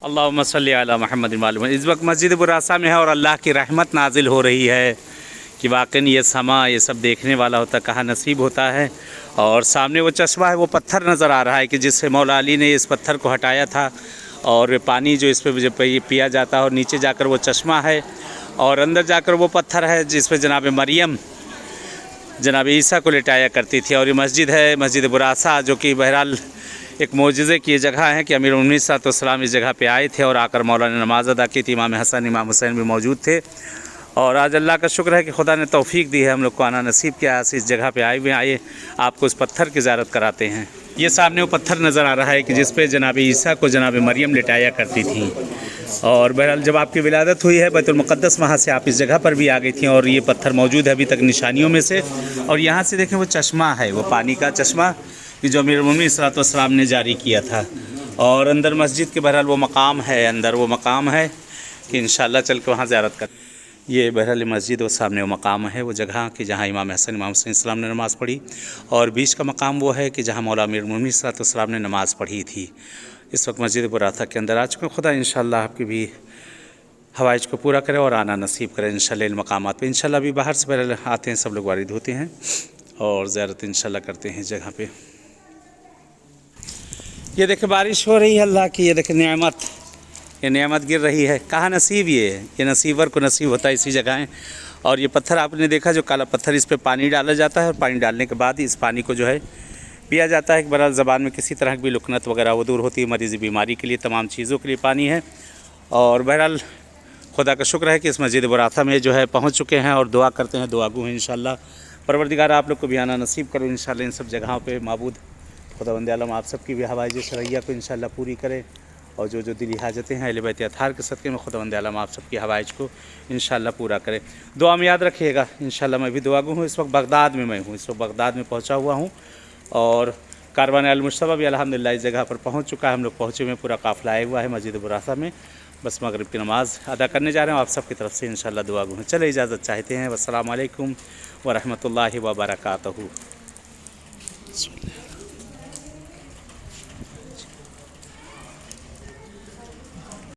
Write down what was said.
अल्लाहुम्मा सल्ली अला मुहम्मद मालूम। इस वक्त मस्जिद बुरासा में है और अल्लाह की रहमत नाजिल हो रही है कि वाकई ये समा ये सब देखने वाला होता, कहाँ नसीब होता है। और सामने वो चश्मा है, वो पत्थर नज़र आ रहा है कि जिससे मौला अली ने इस पत्थर को हटाया था और पानी जो इस पर पिया जाता है। और नीचे जाकर वो चश्मा है और अंदर जाकर वो पत्थर है जिस पर जनाब मरियम जनाब ईसा को लिटाया करती थी। और ये मस्जिद है मस्जिद बुरासा, जो कि बहरहाल एक मोजज़े की जगह है कि अमीर उन्नीस सलाम इस जगह पे आए थे और आकर मौला ने नमाज़ अदा की थी। इमाम हसन इमाम हुसैन भी मौजूद थे। और आज अल्लाह का शुक्र है कि खुदा ने तौफीक दी है, हम लोग को आना नसीब किया। इस जगह पे आए हुए आइए आपको इस पत्थर की ज़ियारत कराते हैं। ये सामने वो पत्थर नज़र आ रहा है कि जिस पे जनाब ईसा को जनाब मरियम लिटाया करती थी। और बहरहाल जब आपकी विलादत हुई है बैतुल मुक़द्दस, वहाँ से आप इस जगह पर भी आ गई थी और ये पत्थर मौजूद है अभी तक निशानियों में से। और यहाँ से देखें वो चश्मा है, वो पानी का चश्मा कि जो अमीरुल मोमिनीन सल्लल्लाहु अलैहि वसल्लम ने जारी किया था। और अंदर मस्जिद के बहरहाल वो मकाम है, अंदर वो मकाम है कि इंशाअल्लाह चल के वहाँ ज़ियारत कर। ये बहरहाल मस्जिद और सामने वो मकाम है, वो जगह कि जहाँ इमाम हसन इमाम हुसैन सलाम ने नमाज़ पढ़ी। और बीच का मकाम वो है कि जहाँ मौला अमीरुल मोमिनीन सल्लल्लाहु अलैहि वसल्लम ने नमाज़ पढ़ी थी। इस वक्त मस्जिद बुरासा के अंदर आ चुके। खुदा इंशाअल्लाह आपकी भी हवाइज को पूरा करे और आना नसीब करे इंशाअल्लाह इन मकामात पे। इंशाअल्लाह अभी बाहर से पहले आते हैं, सब लोग वारिद होते हैं और ज़ियारत इंशाअल्लाह करते हैं इस जगह पे। ये देखे बारिश हो रही है अल्लाह की, ये देखे नेमत, ये नेमत गिर रही है। कहाँ नसीब ये नसीबर को नसीब होता है इसी जगह। और ये पत्थर आपने देखा जो काला पत्थर, इस पर पानी डाला जाता है और पानी डालने के बाद इस पानी को जो है पिया जाता है। बहरहाल ज़बान में किसी तरह की भी लुकनत वगैरह वो दूर होती है, मरीज़ी बीमारी के लिए तमाम चीज़ों के लिए पानी है। और बहरहाल खुदा का शुक्र है कि इस मस्जिद बुरासा में जो है पहुँच चुके हैं और दुआ करते हैं, दुआगू हैं इंशाअल्लाह। परवरदिगार आप लोग को भी आना नसीब करो इंशाअल्लाह इन सब जगहों पे। माबूद खुदावंद आलम आप सबकी भी हवाइज शरैया को इंशाअल्लाह पूरी करे और जो जो दिली हाजतें हैं अहले बैत अतहार के सदक़े में खुदावंद आलम आप सबकी हवाइज को इंशाअल्लाह पूरा करे। दुआ में याद रखिएगा इंशाअल्लाह। मैं भी दुआगू हूँ, इस वक्त बगदाद में मैं हूँ, इस वक्त बगदाद में पहुँचा हुआ हूँ और कारवान अल मुश्तबा भी अल्हम्दुलिल्लाह इस जगह पर पहुँच चुका है। हम लोग पहुँचे हुए, पूरा काफ़िला आया हुआ है मस्जिद बुरासा में। बस मगरिब की नमाज़ अदा करने जा रहे हैं। आप सबकी तरफ से इंशाअल्लाह दुआगू हैं। चले इजाज़त चाहते हैं। वस्सलामु अलैकुम व रहमतुल्लाहि व बरकातहू।